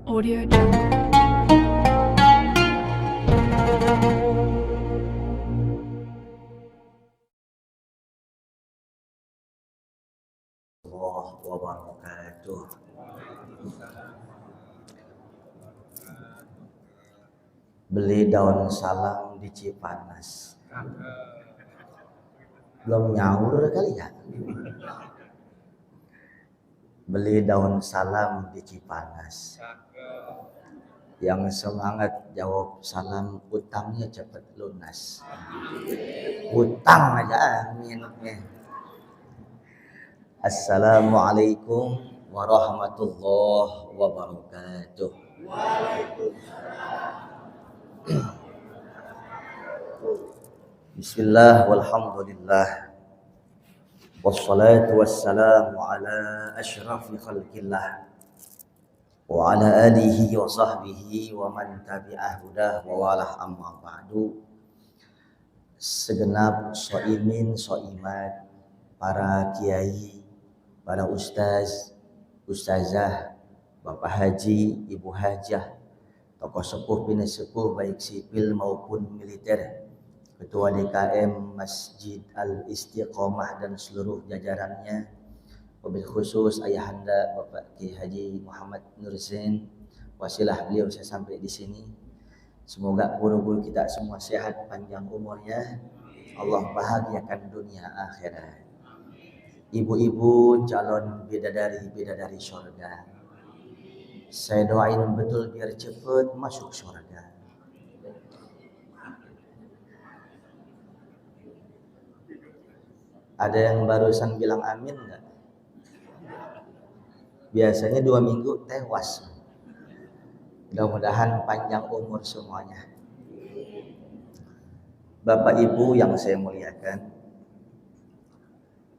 Audio Jungle. Wabarakatuh. Beli daun salam di Cipanas. Belum nyaur kali ya. Beli daun salam di Cipanas. Yang semangat jawab salam, utangnya cepat lunas. Utang aja minumnya. Assalamualaikum warahmatullahi wabarakatuh. Bismillah walhamdulillah. Wassalatu wassalamu ala asyrafil khalqillah wa ala alihi wa sahbihi wa man tabi'ah hudah wa walah amma ba'du. Segenap soimin soimat, para kiai, para ustaz, ustazah, bapak haji, ibu hajah, tokoh sepuh bini sepuh baik sipil maupun militer, ketua DKM Masjid Al-Istiqomah dan seluruh jajarannya, wabil khusus ayahanda Bapak Kiai Haji Muhammad Nurzain, wasilah beliau saya sampai di sini. Semoga guru-guru kita semua sehat, panjang umurnya, Allah bahagiakan dunia akhirat. Ibu-ibu calon bidadari surga, saya doain betul biar cepat masuk surga. Ada yang barusan bilang amin enggak? Biasanya 2 minggu tewas. Mudah-mudahan panjang umur semuanya. Bapak Ibu yang saya muliakan,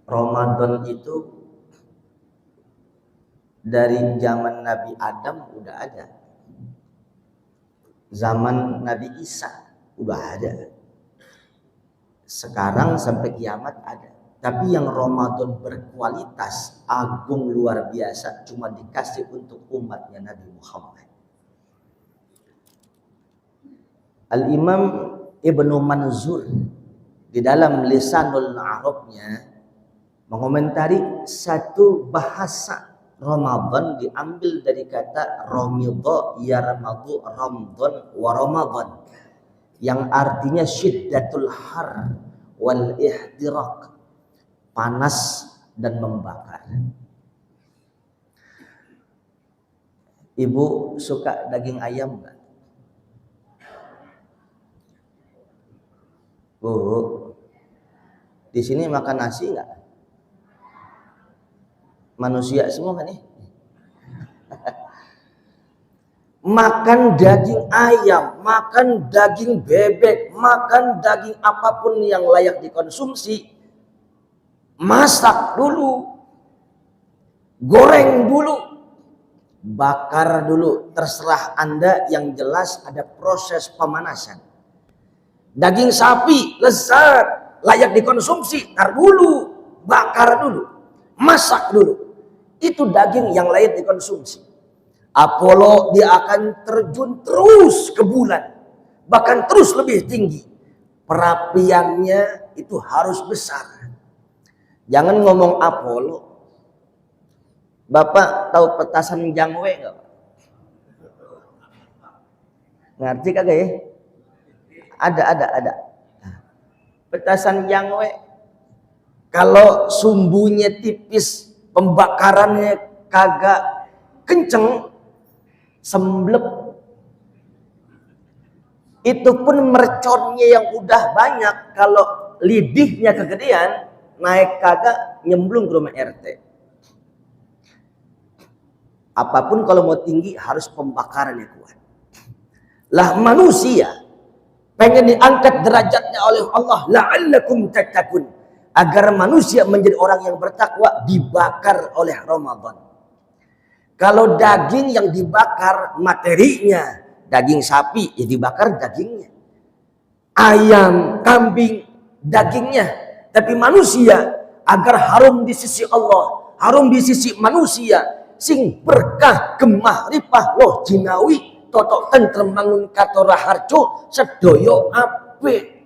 Ramadan itu dari zaman Nabi Adam udah ada. Zaman Nabi Isa udah ada. Sekarang sampai kiamat ada. Tapi yang Ramadan berkualitas agung luar biasa cuma dikasih untuk umatnya Nabi Muhammad. Al-Imam Ibnu Manzur di dalam Lisanul Arabnya mengomentari satu bahasa Ramadan diambil dari kata Ramidha yarmadu Ramadan wa Ramadan, yang artinya syiddatul har wal ihtiraq, panas dan membakar. Ibu suka daging ayam enggak? Bu, di sini makan nasi enggak? Manusia semua kan nih? Makan daging ayam, makan daging bebek, makan daging apapun yang layak dikonsumsi, masak dulu, goreng dulu, bakar dulu, terserah Anda, yang jelas ada proses pemanasan. Daging sapi lezat, layak dikonsumsi, tar dulu, bakar dulu, masak dulu. Itu daging yang layak dikonsumsi. Apollo dia akan terjun terus ke bulan, bahkan terus lebih tinggi. Perapiannya itu harus besar. Jangan ngomong Apollo. Bapak tahu petasan jangwe enggak? Ngerti kagak ya? Ada. Petasan jangwe kalau sumbunya tipis, pembakarannya kagak kenceng, semblep. Itu pun merconnya yang udah banyak, kalau lidihnya kegedean, naik kagak nyemplung ke rumah RT. Apapun kalau mau tinggi harus pembakarannya kuat. Lah manusia pengen diangkat derajatnya oleh Allah, la'allakum tattaqun, agar manusia menjadi orang yang bertakwa, dibakar oleh Ramadan. Kalau daging yang dibakar materinya, daging sapi ya dibakar dagingnya, ayam, kambing dagingnya. Tapi manusia agar harum di sisi Allah, harum di sisi manusia, sing berkah gemah ripah loh jinawi totok tentrem mangun katora harjo sedoyo apik.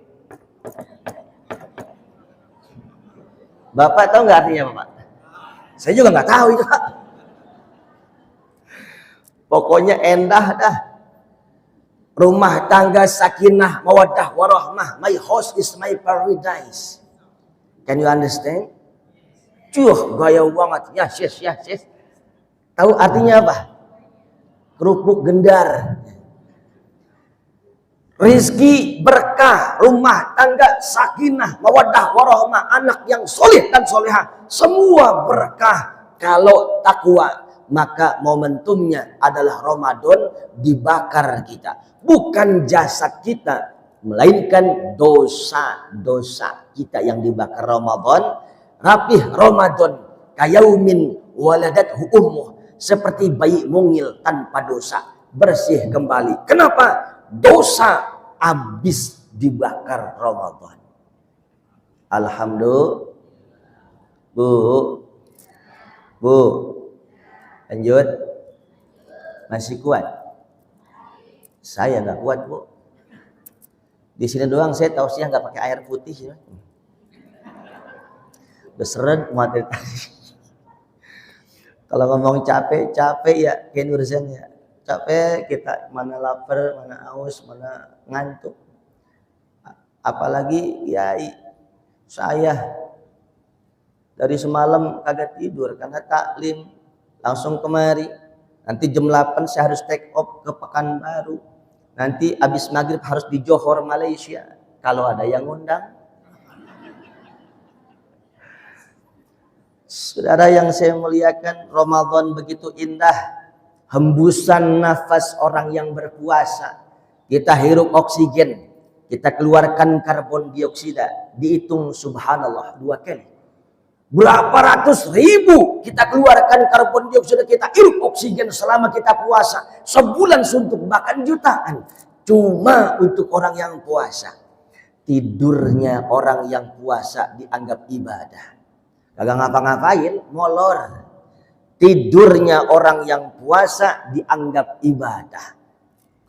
Bapak tahu nggak artinya Bapak? Saya juga nggak tahu itu Pak. Pokoknya endah dah. Rumah tangga sakinah mawaddah warahmah. My house is my paradise. Can you understand? Cuh, gaya banget. Yes. Tahu artinya apa? Kerupuk gendar. Rizki berkah, rumah tangga sakinah mawaddah warahmah, anak yang soleh dan solehah, semua berkah. Kalau takwa, maka momentumnya adalah Ramadan dibakar kita. Bukan jasad kita, melainkan dosa-dosa kita yang dibakar Ramadan. Rapih Ramadan kayaumin waladathu ummuh, seperti bayi mungil tanpa dosa, bersih kembali. Kenapa? Dosa habis dibakar Ramadan. Alhamdulillah. Bu, lanjut. Masih kuat? Saya nggak kuat Bu. Di sini doang saya tahu sih nggak pakai air putih ya. Beseren mati tadi. Kalau ngomong capek ya kayak urusan ya. Capek kita, mana lapar, mana haus, mana ngantuk. Apalagi kiai saya dari semalam kagak tidur karena taklim, langsung kemari. Nanti jam 8 saya harus take off ke Pekanbaru. Nanti habis maghrib harus di Johor Malaysia kalau ada yang undang. Saudara yang saya muliakan, Ramadan begitu indah. Hembusan nafas orang yang berpuasa. Kita hirup oksigen, kita keluarkan karbon dioksida. Dihitung subhanallah 2 kali. Berapa ratus ribu kita keluarkan karbon dioksida, kita hirup oksigen selama kita puasa. Sebulan suntuk, bahkan jutaan. Cuma untuk orang yang puasa. Tidurnya orang yang puasa dianggap ibadah. Kagak ngapa-ngapain, molor. Tidurnya orang yang puasa dianggap ibadah.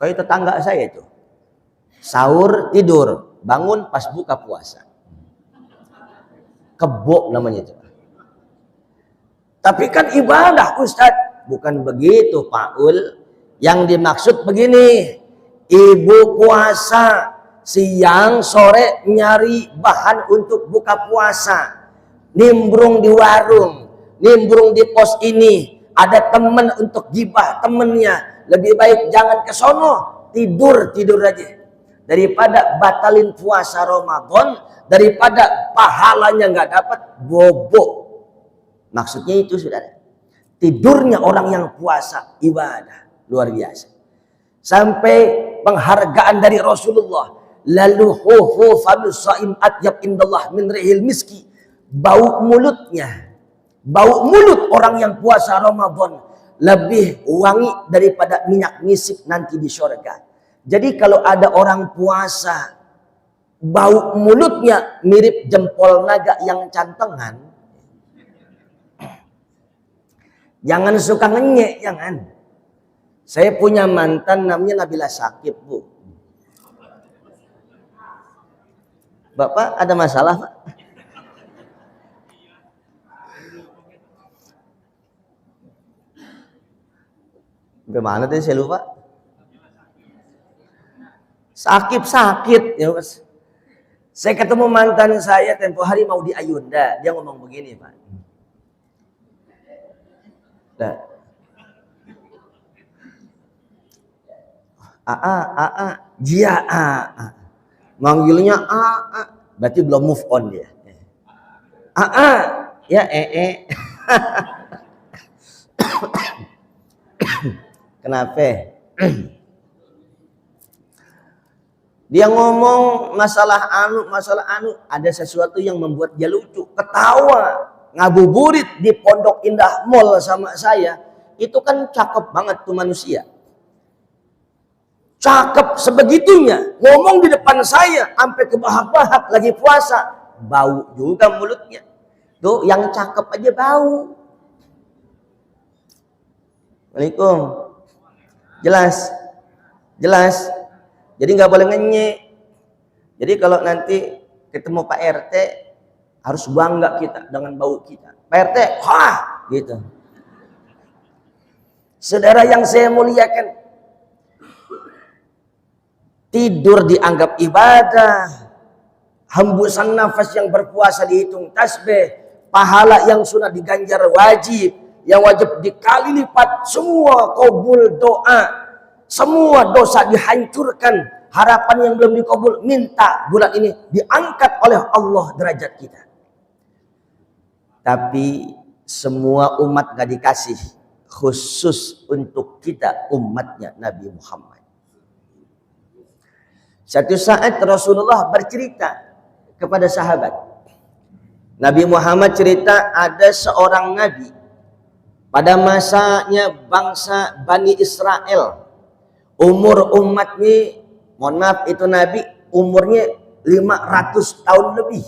Kayak tetangga saya itu. Sahur tidur, bangun pas buka puasa. Kebo namanya itu. Tapi kan ibadah Ustadz. Bukan begitu Pak Ul. Yang dimaksud begini. Ibu puasa siang sore nyari bahan untuk buka puasa. Nimbrung di warung, nimbrung di pos ini, ada temen untuk gibah temennya, lebih baik jangan ke sono, tidur aja daripada batalin puasa Ramadan, daripada pahalanya nggak dapat, bobo. Maksudnya itu saudara, tidurnya orang yang puasa ibadah luar biasa. Sampai penghargaan dari Rasulullah, lalu hu famus saim atyab indallah min rihil miski. Bau mulut orang yang puasa Ramadan lebih wangi daripada minyak misik nanti di surga. Jadi kalau ada orang puasa bau mulutnya mirip jempol naga yang cantengan, jangan suka ngenyek, jangan. Saya punya mantan namanya Nabila Syakib, Bu. Bapak ada masalah, Pak? Bagaimana tadi saya lupa. Sakit ya Mas. Saya ketemu mantan saya tempo hari mau di Ayunda, dia ngomong begini Pak. Nah. Jia manggilnya berarti belum move on dia. Ya Kenapa? Dia ngomong masalah anu, ada sesuatu yang membuat dia lucu, ketawa, ngabuburit di Pondok Indah Mall sama saya. Itu kan cakep banget tuh manusia. Cakep sebegitunya, ngomong di depan saya sampai kebahak-bahak lagi puasa, bau juga mulutnya. Tuh yang cakep aja bau. Waalaikumsalam. Jelas? Jelas? Jadi nggak boleh ngenyek. Jadi kalau nanti ketemu Pak RT harus bangga kita dengan bau kita. Pak RT, wah, gitu. Saudara yang saya muliakan, tidur dianggap ibadah, hembusan nafas yang berpuasa dihitung tasbih, pahala yang sunnah diganjar wajib, yang wajib dikali lipat, semua kabul doa, semua dosa dihancurkan, harapan yang belum dikabul, minta bulan ini diangkat oleh Allah derajat kita. Tapi semua umat gak dikasih, khusus untuk kita umatnya Nabi Muhammad. Satu saat Rasulullah bercerita kepada sahabat. Nabi Muhammad cerita ada seorang nabi pada masanya bangsa Bani Israel. Umur umatnya, mohon maaf itu nabi umurnya 500 tahun lebih.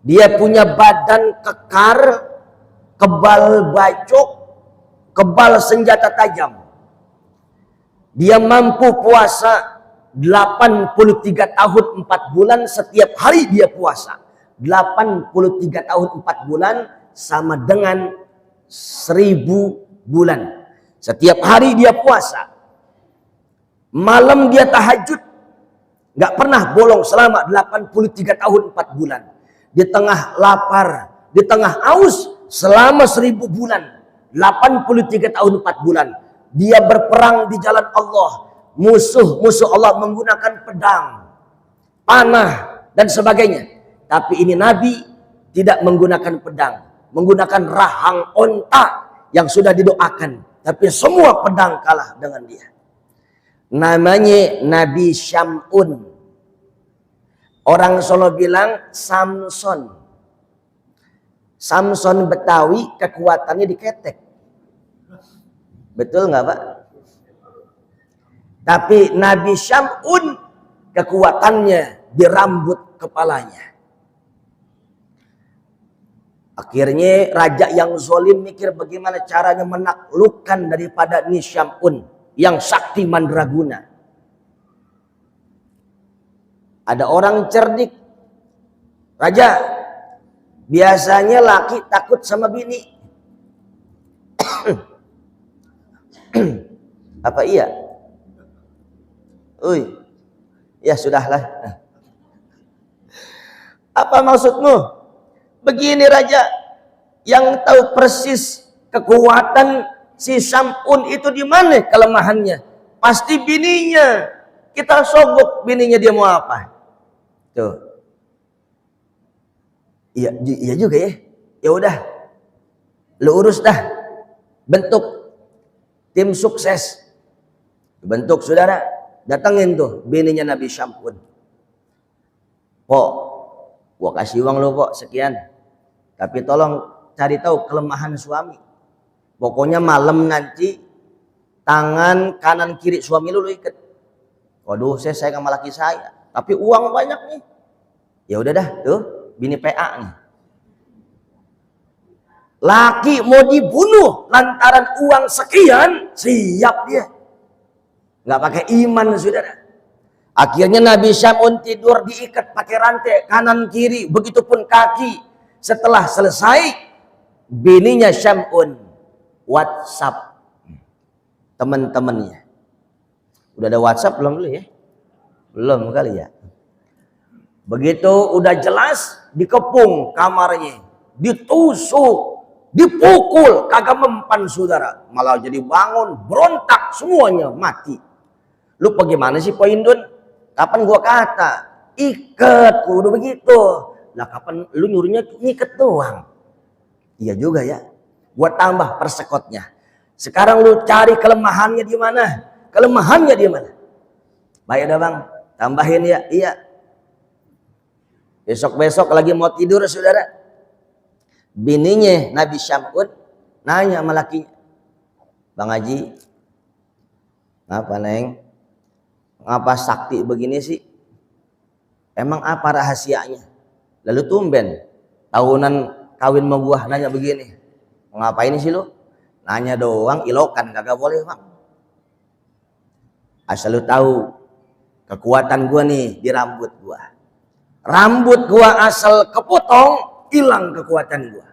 Dia punya badan kekar, kebal bacok, kebal senjata tajam. Dia mampu puasa 83 tahun 4 bulan, setiap hari dia puasa. 83 tahun 4 bulan sama dengan 1000 bulan. Setiap hari dia puasa. Malam dia tahajud. Gak pernah bolong selama 83 tahun 4 bulan. Di tengah lapar, di tengah haus selama 1000 bulan. 83 tahun 4 bulan. Dia berperang di jalan Allah. Musuh-musuh Allah menggunakan pedang, panah, dan sebagainya. Tapi ini Nabi tidak menggunakan pedang. Menggunakan rahang onta yang sudah didoakan. Tapi semua pedang kalah dengan dia. Namanya Nabi Syam'un. Orang Solo bilang Samson. Samson Betawi kekuatannya diketek. Betul nggak Pak? Tapi Nabi Syam'un kekuatannya di rambut kepalanya. Akhirnya raja yang zalim mikir bagaimana caranya menaklukkan daripada Ni Syam'un yang sakti mandraguna. Ada orang cerdik. Raja, biasanya laki takut sama bini. Apa iya? Uy, ya sudahlah. Apa maksudmu? Begini Raja, yang tahu persis kekuatan si Syam'un itu di mana kelemahannya? Pasti bininya. Kita sogok bininya dia mau apa? Tuh. Iya juga ya. Ya udah. Lu urus dah. Bentuk tim sukses. Bentuk saudara. Datangin tuh bininya Nabi Syam'un. Pok, gua kasih uang lu Pok sekian. Tapi tolong cari tahu kelemahan suami. Pokoknya malam nanti tangan kanan kiri suami lu ikat. Waduh, saya sayang sama laki saya. Tapi uang banyak nih. Ya udah dah, tuh bini PA nih. Laki mau dibunuh lantaran uang sekian, siap dia. Nggak pakai iman saudara. Akhirnya Nabi Syam'un tidur diikat pakai rantai kanan kiri, begitupun kaki. Setelah selesai, bininya Syam'un WhatsApp teman-temannya. Udah ada WhatsApp belum dulu ya? Belum kali ya. Begitu udah jelas, dikepung kamarnya, ditusuk, dipukul, kagak mempan saudara. Malah jadi bangun, berontak, semuanya mati. Lu bagaimana sih Pak Indun? Kapan gua kata? Ikat, udah begitu. Lah kapan lu nyuruhnya ngikat doang? Iya juga ya. Gua tambah persekotnya. Sekarang lu cari kelemahannya di mana? Kelemahannya di mana? Baik dah Bang, tambahin ya. Iya. Besok-besok lagi mau tidur saudara. Bininya Nabi Syam'un nanya sama lakinya. Bang Haji, ngapa Neng? Ngapa sakti begini sih? Emang apa rahasianya? Lalu tumben tahunan kawin sama gua nanya begini. Ngapain sih lu? Nanya doang, ilokan kagak boleh bang. Asal lu tahu kekuatan gua nih di rambut gua. Rambut gua asal kepotong, hilang kekuatan gua.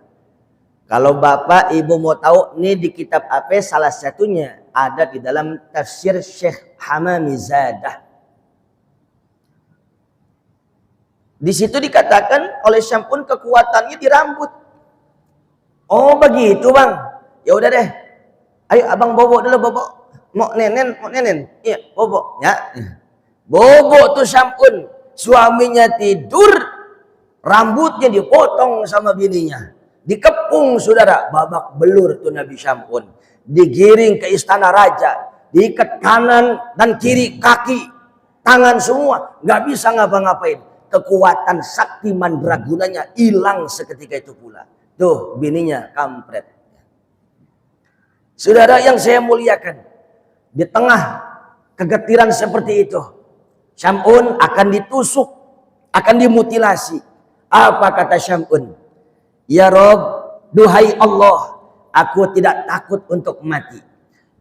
Kalau bapak ibu mau tahu, nih di kitab apa salah satunya ada di dalam tafsir Syekh Hamamizadah. Di situ dikatakan oleh Syam'un kekuatannya di rambut. Oh begitu bang, ya udah deh. Ayo abang bobo dulu bobo. Mau nenen. Iya bobo ya. Bobo tuh Syam'un, suaminya tidur, rambutnya dipotong sama bininya. Dikepung saudara, babak belur tuh Nabi Syam'un. Digiring ke istana raja, diikat kanan dan kiri kaki, tangan semua, nggak bisa ngapa-ngapain. Kekuatan sakti mandragunanya hilang seketika itu pula. Tuh bininya kampret. Saudara yang saya muliakan, di tengah kegetiran seperti itu, Syam'un akan ditusuk, akan dimutilasi. Apa kata Syam'un? Ya Rob, duhai Allah, aku tidak takut untuk mati.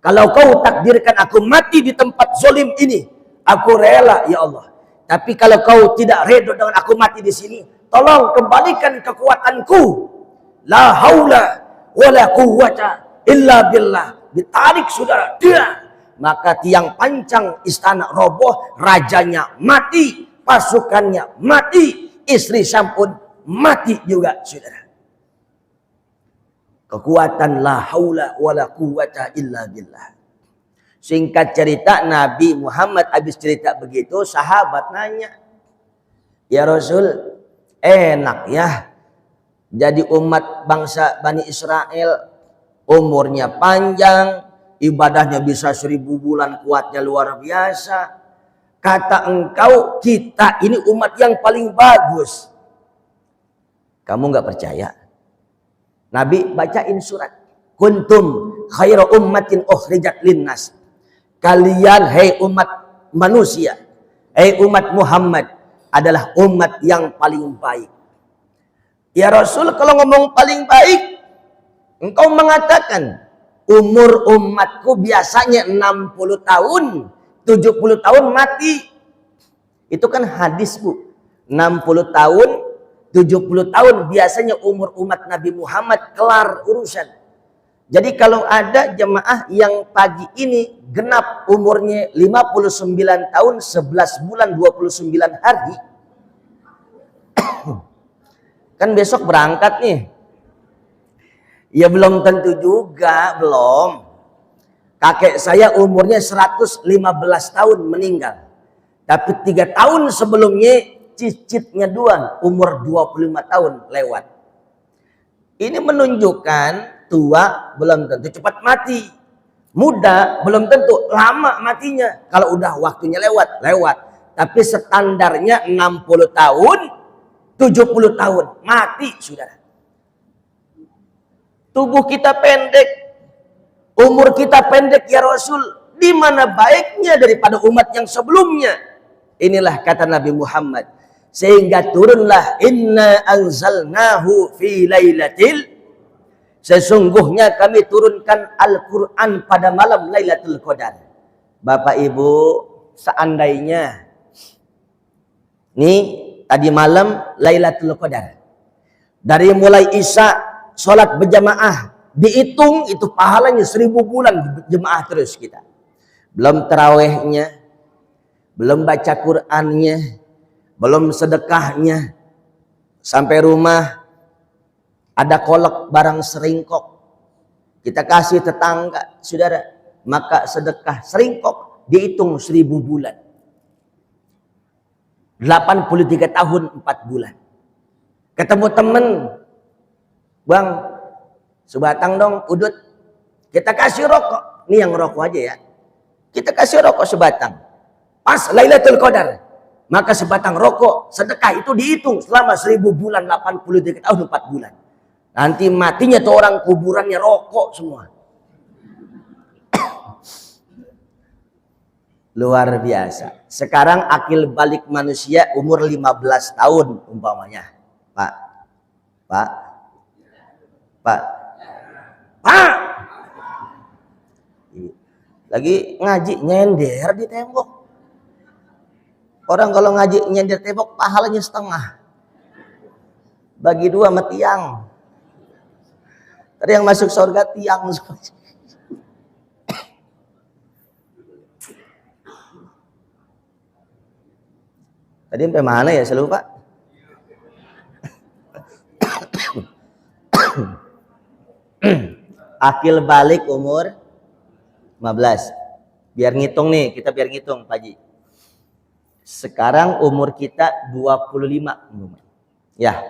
Kalau kau takdirkan aku mati di tempat zolim ini, aku rela ya Allah. Tapi kalau kau tidak redha dengan aku mati di sini, tolong kembalikan kekuatanku. La haula wala quwwata illa billah. Ditarik saudara, dia. Maka tiang pancang istana roboh, rajanya mati, pasukannya mati, istri Syam'un mati juga saudara. Kekuatan la haula wala quwwata illa billah. Singkat cerita, Nabi Muhammad habis cerita begitu, sahabat nanya, ya Rasul, enak ya jadi umat bangsa Bani Israel, umurnya panjang, ibadahnya bisa 1000 bulan, kuatnya luar biasa. Kata engkau kita ini umat yang paling bagus. Kamu nggak percaya? Nabi bacain surat, kuntum khaira ummatin ukhrijat linnas. Kalian, hei umat manusia, hei umat Muhammad, adalah umat yang paling baik. Ya Rasul, kalau ngomong paling baik, engkau mengatakan umur umatku biasanya 60 tahun, 70 tahun mati. Itu kan hadis bu. 60 tahun, 70 tahun biasanya umur umat Nabi Muhammad, kelar urusan. Jadi kalau ada jemaah yang pagi ini genap umurnya 59 tahun 11 bulan 29 hari. Kan besok berangkat nih. Ya belum tentu juga, belum. Kakek saya umurnya 115 tahun meninggal. Tapi 3 tahun sebelumnya cicitnya doang umur 25 tahun lewat. Ini menunjukkan tua belum tentu cepat mati. Muda belum tentu lama matinya. Kalau udah waktunya lewat. Tapi standarnya 60 tahun, 70 tahun. Mati saudara. Tubuh kita pendek. Umur kita pendek ya Rasul. Di mana baiknya daripada umat yang sebelumnya. Inilah kata Nabi Muhammad. Sehingga turunlah inna anzalnahu fi lailatil. Sesungguhnya kami turunkan Al-Quran pada malam Lailatul Qadar. Bapak Ibu, seandainya nih tadi malam Lailatul Qadar, dari mulai Isya sholat berjamaah, dihitung itu pahalanya 1000 bulan jemaah terus kita. Belum tarawehnya, belum baca Qur'annya, belum sedekahnya. Sampai rumah ada kolak barang seringkok, kita kasih tetangga, saudara, maka sedekah seringkok dihitung 1000 bulan. 83 tahun 4 bulan. Ketemu temen, bang, sebatang dong, udut, kita kasih rokok. Ini yang rokok aja ya. Kita kasih rokok sebatang. Pas Lailatul Qadar, maka sebatang rokok sedekah itu dihitung selama 1000 bulan, 83 tahun 4 bulan. Nanti matinya tuh orang kuburannya rokok semua. Luar biasa. Sekarang akil balik manusia umur 15 tahun umpamanya. Pak. Lagi ngaji nyender di tembok. Orang kalau ngaji nyender tembok pahalanya setengah. Bagi dua sama tiang. Tadi yang masuk surga tiang. Tadi sampai mana ya, saya lupa. Akil balik umur 15. Biar ngitung nih, kita biar ngitung Pak Haji. Sekarang umur kita 25. Ya.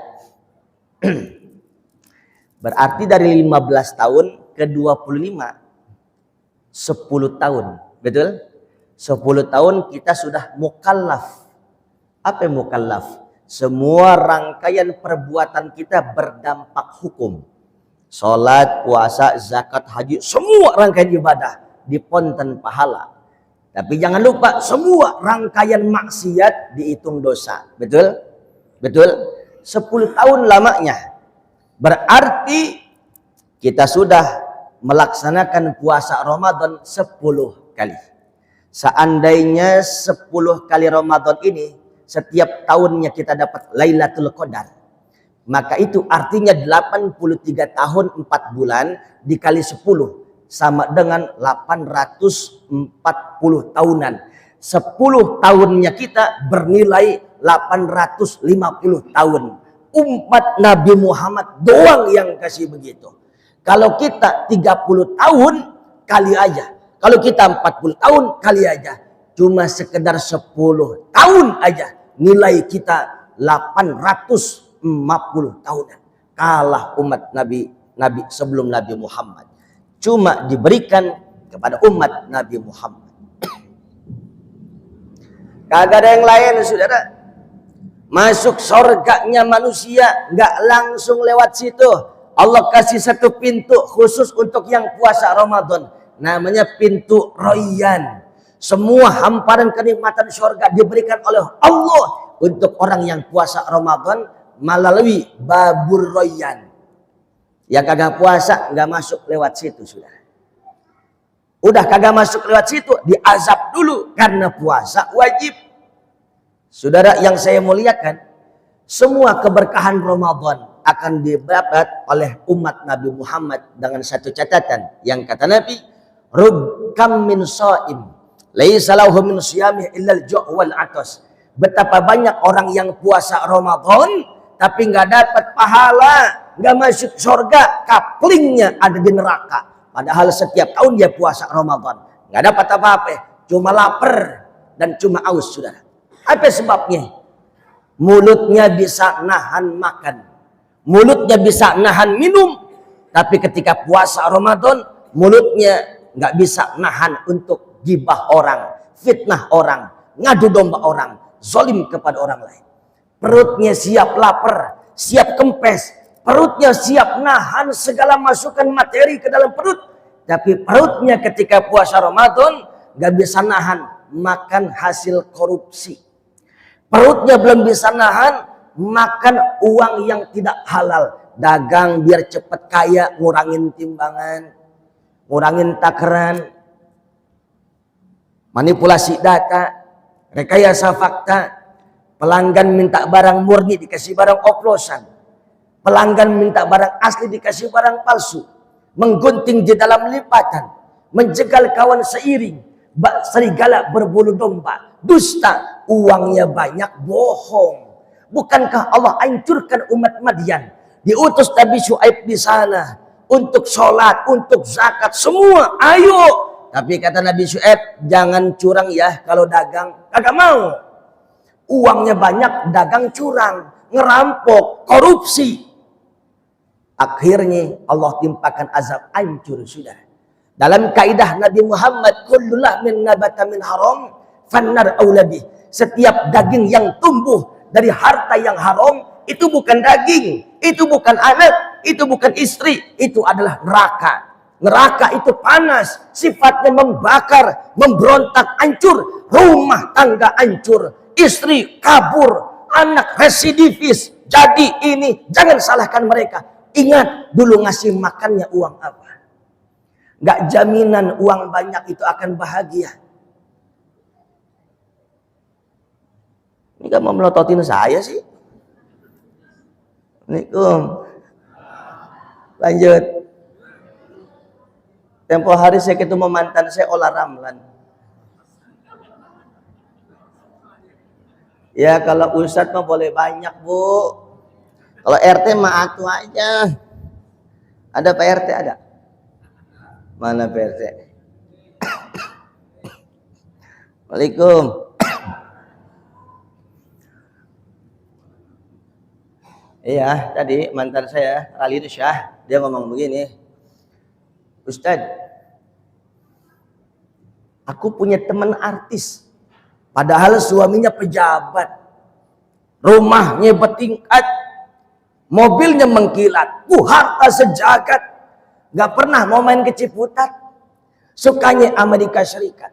Berarti dari 15 tahun ke 25 10 tahun. Betul? 10 tahun kita sudah mukallaf. Apa yang mukallaf? Semua rangkaian perbuatan kita berdampak hukum. Salat, puasa, zakat, haji, semua rangkaian ibadah diponten pahala. Tapi jangan lupa semua rangkaian maksiat dihitung dosa. Betul? Betul? 10 tahun lamanya. Berarti kita sudah melaksanakan puasa Ramadan 10 kali. Seandainya 10 kali Ramadan ini setiap tahunnya kita dapat Lailatul Qadar, maka itu artinya 83 tahun 4 bulan dikali 10 sama dengan 840 tahunan. 10 tahunnya kita bernilai 850 tahun. Umat Nabi Muhammad doang yang kasih begitu. Kalau kita 30 tahun kali aja. Kalau kita 40 tahun kali aja. Cuma sekedar 10 tahun aja. Nilai kita 850 tahunan. Kalah umat Nabi sebelum Nabi Muhammad. Cuma diberikan kepada umat Nabi Muhammad. Kagak ada yang lain, saudara. Masuk surganya manusia nggak langsung lewat situ. Allah kasih satu pintu khusus untuk yang puasa Ramadan. Namanya pintu Rayyan. Semua hamparan kenikmatan surga diberikan oleh Allah untuk orang yang puasa Ramadan melalui babur Rayyan. Yang kagak puasa nggak masuk lewat situ, sudah. Udah kagak masuk lewat situ, diazab dulu karena puasa wajib. Saudara yang saya muliakan, semua keberkahan Ramadan akan didapat oleh umat Nabi Muhammad dengan satu catatan. Yang kata Nabi, "Rukkam min shaim, laisa lahu min siyamih illa al-ju' wal 'atas." Betapa banyak orang yang puasa Ramadan tapi nggak dapat pahala, nggak masuk surga, kaplingnya ada di neraka. Padahal setiap tahun dia puasa Ramadan, nggak dapat apa-apa, cuma lapar dan cuma aus, saudara. Apa sebabnya? Mulutnya bisa nahan makan, mulutnya bisa nahan minum, tapi ketika puasa Ramadan mulutnya nggak bisa nahan untuk gibah orang, fitnah orang, ngadu domba orang, zalim kepada orang lain. Perutnya siap lapar, siap kempes, perutnya siap nahan segala masukan materi ke dalam perut, tapi perutnya ketika puasa Ramadan nggak bisa nahan makan hasil korupsi. Perutnya belum bisa nahan makan uang yang tidak halal. Dagang biar cepat kaya, ngurangin timbangan, ngurangin takaran, manipulasi data, rekayasa fakta. Pelanggan minta barang murni dikasih barang oplosan. Pelanggan minta barang asli dikasih barang palsu. Menggunting di dalam lipatan, menjegal kawan seiring, serigala berbulu domba, dusta, uangnya banyak, bohong. Bukankah Allah hancurkan umat Madian? Diutus Nabi Syuaib di sana untuk sholat, untuk zakat, semua. Ayo. Tapi kata Nabi Syuaib, jangan curang ya kalau dagang. Kagak mau. Uangnya banyak, dagang curang, ngerampok, korupsi. Akhirnya Allah timpakan azab, hancur sudah. Dalam kaidah Nabi Muhammad, kullu lahmin nabata min haram fannar aulabi. Setiap daging yang tumbuh dari harta yang haram itu bukan daging, itu bukan anak, itu bukan istri, itu adalah neraka. Neraka itu panas, sifatnya membakar, memberontak, hancur, rumah tangga hancur, istri kabur, anak residivis. Jadi ini jangan salahkan mereka. Ingat dulu ngasih makannya uang apa? Nggak jaminan uang banyak itu akan bahagia. Ini kan mau melototin saya sih. Assalamualaikum. Lanjut. Tempo hari saya ketemu mantan saya olah ramlan. Ya kalau Ustadz mah boleh banyak bu. Kalau RT mah atu aja. Ada Pak RT ada? Mana Pak RT? Waalaikum. Iya, tadi mantan saya, Rali Syah, dia ngomong begini, Ustadz, aku punya teman artis, padahal suaminya pejabat, rumahnya bertingkat, mobilnya mengkilat, harta sejagat, gak pernah mau main ke Ciputat, sukanya Amerika Serikat,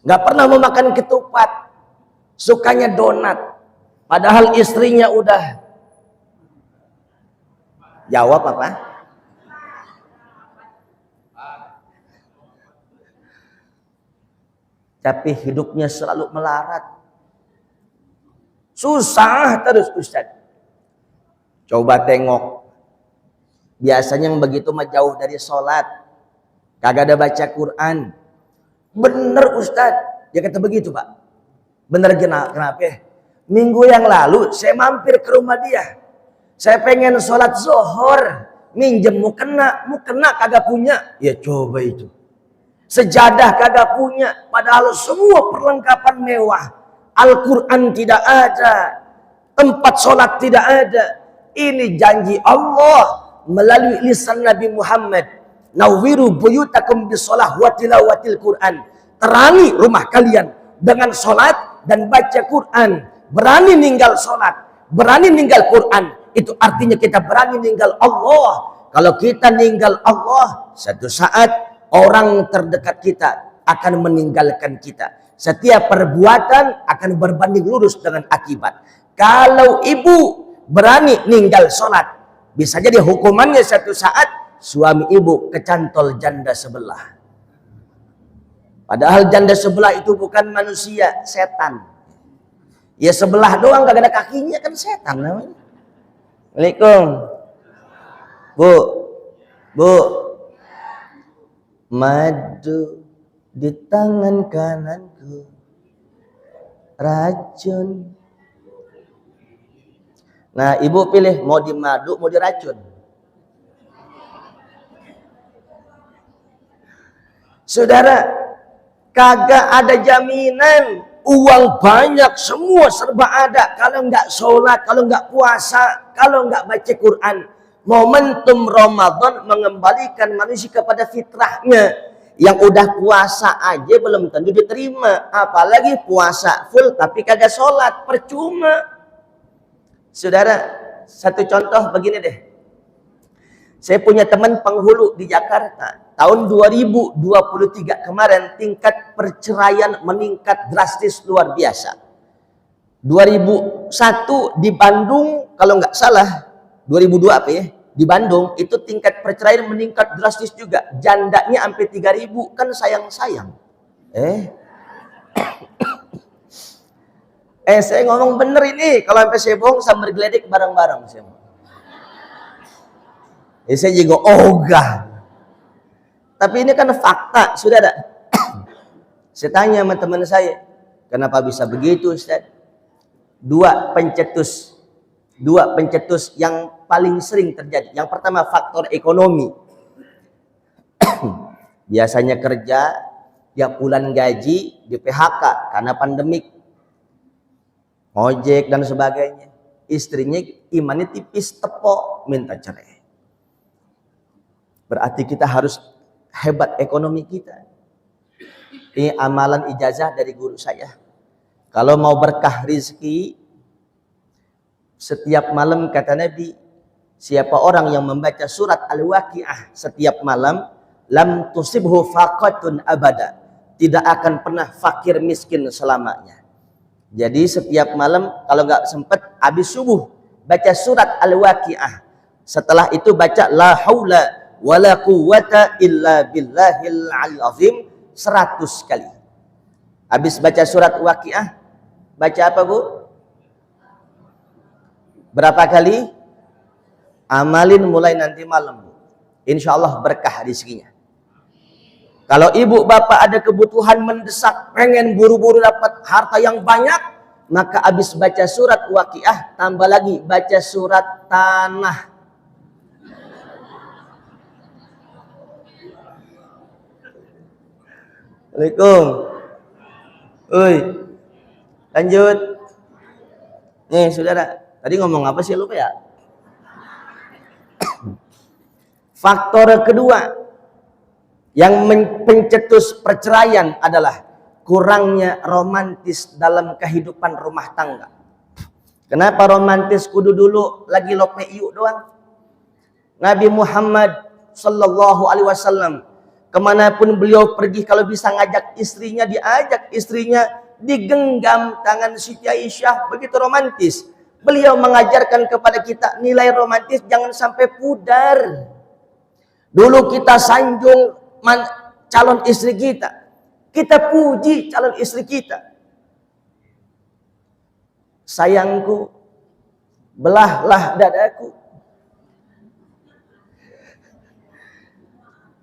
gak pernah mau makan ketupat, sukanya donat, padahal istrinya udah. Jawab apa? Tapi hidupnya selalu melarat. Susah terus Ustaz. Coba tengok. Biasanya yang begitu mah jauh dari sholat. Kagak ada baca Quran. Bener Ustaz. Dia kata begitu Pak. Bener kenapa? Minggu yang lalu saya mampir ke rumah dia. Saya pengen sholat zuhur, minjem mukena kagak punya. Ya coba itu. Sejadah kagak punya, padahal semua perlengkapan mewah. Al-Quran tidak ada, tempat sholat tidak ada. Ini janji Allah melalui lisan Nabi Muhammad. Nawwiru buyutakum bisolah wa tilawatil Quran. Terangi rumah kalian dengan sholat dan baca Quran. Berani ninggal sholat, berani ninggal Quran. Itu artinya kita berani ninggal Allah. Kalau kita ninggal Allah, satu saat orang terdekat kita akan meninggalkan kita. Setiap perbuatan akan berbanding lurus dengan akibat. Kalau ibu berani ninggal sholat, bisa jadi hukumannya satu saat suami ibu kecantol janda sebelah. Padahal janda sebelah itu bukan manusia, setan. Ya sebelah doang gak ada kakinya kan setan namanya. Assalamualaikum. Bu. Madu di tangan kananku. Racun. Nah, ibu pilih mau di madu, mau di racun. Saudara, kagak ada jaminan. Uang banyak, semua serba ada. Kalau nggak sholat, kalau nggak puasa, kalau nggak baca Quran. Momentum Ramadan mengembalikan manusia kepada fitrahnya. Yang udah puasa aja belum tentu diterima. Apalagi puasa full tapi kagak sholat. Percuma. Saudara, satu contoh begini deh. Saya punya teman penghulu di Jakarta. Tahun 2023 kemarin tingkat perceraian meningkat drastis luar biasa. 2001 di Bandung, kalau nggak salah, 2002 apa ya? Di Bandung itu tingkat perceraian meningkat drastis juga. Jandanya sampai 3.000, kan sayang-sayang. Saya ngomong bener ini. Kalau sampai saya bohong, saya bergeledek bareng-bareng. Saya juga ogah. Tapi ini kan fakta, saudara. Saya tanya sama teman saya, kenapa bisa begitu, Ustaz? Dua pencetus yang paling sering terjadi. Yang pertama faktor ekonomi. Biasanya kerja, tiap bulan gaji di PHK karena pandemik, ojek dan sebagainya. Istrinya imannya tipis, tepok, minta cerai. Berarti kita harus hebat ekonomi kita. Ini amalan ijazah dari guru saya. Kalau mau berkah rizki, setiap malam kata Nabi, siapa orang yang membaca surat Al-Waqiah setiap malam, lam tusibhu faqatun abada. Tidak akan pernah fakir miskin selamanya. Jadi setiap malam kalau nggak sempat habis subuh baca surat Al-Waqiah. Setelah itu baca la haula wala quwwata illa billahil aliyil azim 100 kali. Habis baca surat Waqiah, baca apa Bu? Berapa kali? Amalin mulai nanti malam Bu. Insya Allah berkah rezekinya. Kalau ibu bapak ada kebutuhan mendesak, pengen buru-buru dapat harta yang banyak, maka habis baca surat Waqiah, tambah lagi baca surat Tanah. Assalamualaikum. Oi. Lanjut. Nih, saudara. Tadi ngomong apa sih lupa ya? Faktor kedua yang pencetus perceraian adalah kurangnya romantis dalam kehidupan rumah tangga. Kenapa romantis? Kudu dulu lagi lope iu doang. Nabi Muhammad sallallahu alaihi wasallam kemanapun beliau pergi, kalau bisa ngajak istrinya, diajak istrinya, digenggam tangan Siti Aisyah, begitu romantis. Beliau mengajarkan kepada kita nilai romantis jangan sampai pudar. Dulu kita sanjung calon istri kita, kita puji calon istri kita. Sayangku, belahlah dadaku.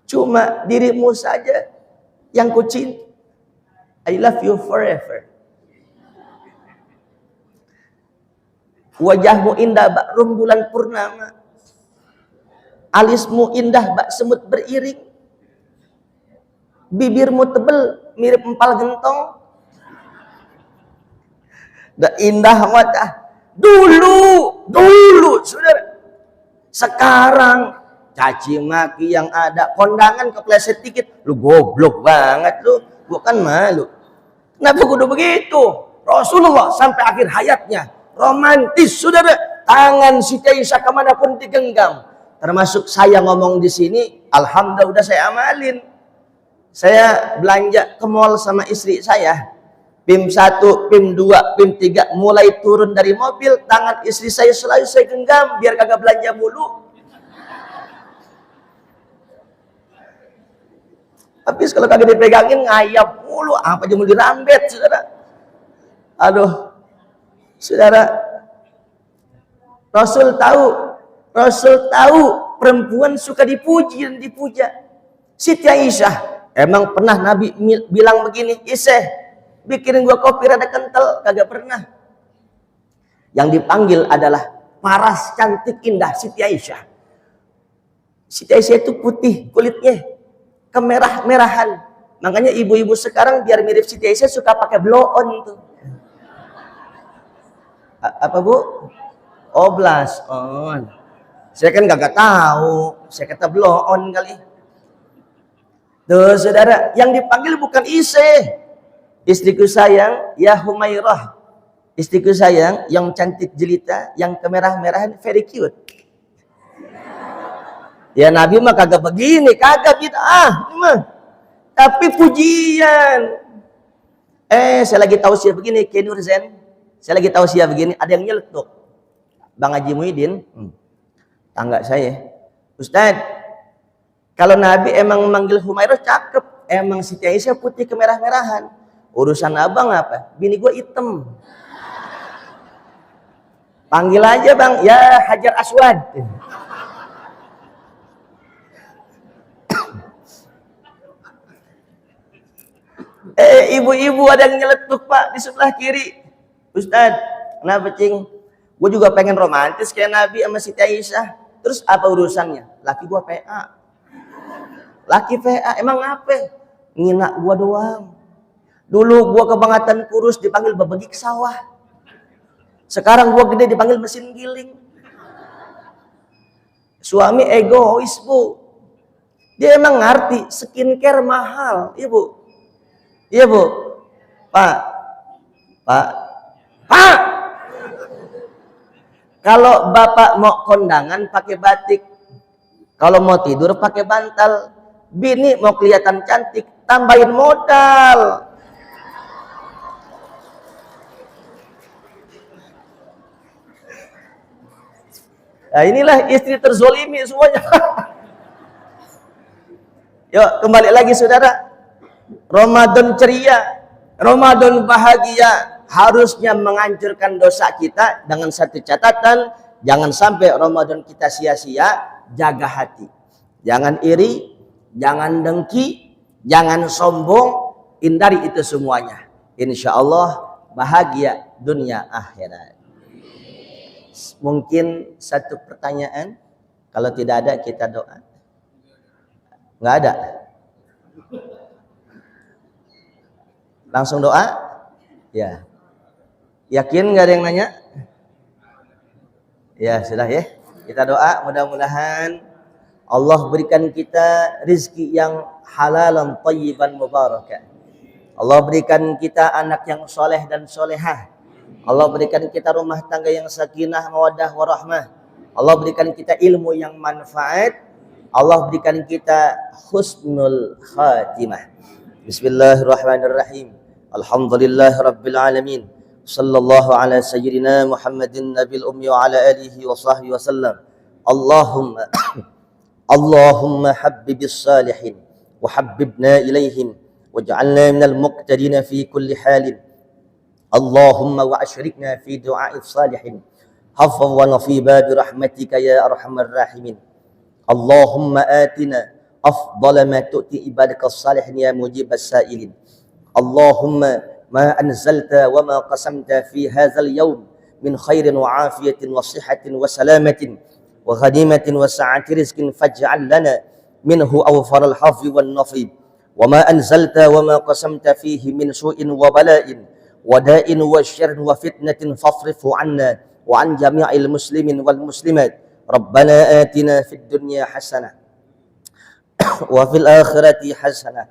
Cuma dirimu saja yang ku cinta. I love you forever. Wajahmu indah bak rembulan purnama. Alismu indah bak semut beriring. Bibirmu tebel mirip empal gentong. Dan indah wajah. Dulu saudara. Sekarang caci maki yang ada, kondangan kepleset dikit, lu goblok banget lu, gua kan malu. Kenapa kudu begitu? Rasulullah sampai akhir hayatnya romantis, saudara. Tangan Siti Aisyah kemanapun digenggam. Termasuk saya ngomong di sini, alhamdulillah udah saya amalin. Saya belanja ke mall sama istri saya. PIM 1, PIM 2, PIM 3 mulai turun dari mobil, tangan istri saya selalu saya genggam biar kagak belanja mulu. Habis kalau kagak dipegangin ngayap mulu, apa aja mau dirambet, saudara. Aduh, saudara. Rasul tahu perempuan suka dipuji dan dipuja. Siti Aisyah, emang pernah Nabi bilang begini, Iseh, bikinin gua kopi rada kental, kagak pernah. Yang dipanggil adalah paras cantik indah Siti Aisyah. Siti Aisyah itu putih kulitnya, kemerah-merahan. Makanya ibu-ibu sekarang biar mirip Siti Aisyah suka pakai blow on tuh. Apa Bu? Oh, blush on. Saya kan gak tahu. Saya kata blow on kali. Tuh saudara, yang dipanggil bukan Iseh. Istriku sayang, ya Humairah. Istriku sayang, yang cantik jelita, yang kemerah-merahan, very cute. Ya Nabi mah kagak begini, kagak bid'ah. Tapi pujian. Saya lagi tausiah begini, Kenur Zen. Saya lagi tausiah begini, ada yang nyeletuk. Bang Haji Muhyiddin, tangga saya, Ustadz, kalau Nabi emang memanggil Humairah cakep, emang Siti Aisyah putih kemerah-merahan, urusan abang apa? Bini gue hitam. Panggil aja bang, ya Hajar Aswad. Ibu-ibu ada yang nyeletuk pak di sebelah kiri. Ustadz, kenapa cing? Gue juga pengen romantis kayak Nabi sama Siti Aisyah. Terus apa urusannya? Laki gue PA. Laki PA, emang apa? Ngina gue doang. Dulu gue kebangatan kurus dipanggil babagik sawah. Sekarang gue gede dipanggil mesin giling. Suami egois bu. Dia emang ngerti skincare mahal. Iya bu. Iya bu. Pak. Kalau bapak mau kondangan pakai batik, kalau mau tidur pakai bantal, bini mau kelihatan cantik, tambahin modal. Nah, inilah istri terzolimi semuanya. Yuk kembali lagi saudara. Ramadan ceria, Ramadan bahagia, harusnya menghancurkan dosa kita dengan satu catatan, jangan sampai Ramadan kita sia-sia. Jaga hati, jangan iri, jangan dengki, jangan sombong, hindari itu semuanya. Insya Allah bahagia dunia akhirat. Mungkin satu pertanyaan, kalau tidak ada kita doa. Nggak ada? Langsung doa? Ya. Yakin nggak ada yang nanya? Ya sudah ya. Kita doa, mudah-mudahan Allah berikan kita rizki yang halalan thayyiban mubarakah. Allah berikan kita anak yang soleh dan solehah. Allah berikan kita rumah tangga yang sakinah, mawaddah, warahmah. Allah berikan kita ilmu yang manfaat. Allah berikan kita husnul khatimah. Bismillahirrahmanirrahim. Alhamdulillah Rabbil Alamin. Sallallahu ala sayyidina Muhammadin Nabil Ummi wa ala alihi wa sahbihi wa sallam. Allahumma habbibis salihin wa habbibna ilaihim waj'alna minal muqtadina fi kulli halin. Allahumma wa ashrikna fi du'a'is salihin hafadhna fi babi rahmatika ya arhamar rahimin. Allahumma atina afdala ma tu'ti ibadakas salihin ya mujibas sa'ilin. Allahumma ما أنزلت وما قسمت في هذا اليوم من خير وعافية وصحة وسلامة وغنيمة وسعة رزق فاجعل لنا منه أوفر الحظ والنصيب وما أنزلت وما قسمت فيه من سوء وبلاء وداء وشر وفتنة فاصرفه عنا وعن جميع المسلمين والمسلمات. ربنا آتنا في الدنيا حسنة وفي الآخرة حسنة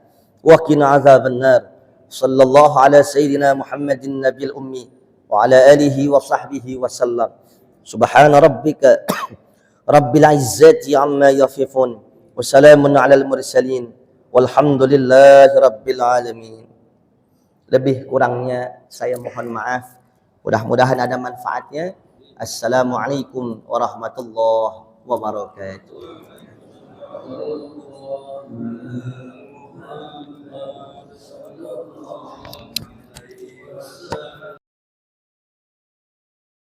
وقنا عذاب النار. Sallallahu ala sayyidina Muhammadin Nabil Ummi wa ala alihi wa sahbihi wa sallam. Subhana rabbika Rabbil izzati amma yasifun wa salamun alal mursalin walhamdulillahi rabbil alamin. Lebih kurangnya saya mohon maaf. Mudah-mudahan ada manfaatnya. Assalamualaikum warahmatullahi wabarakatuh.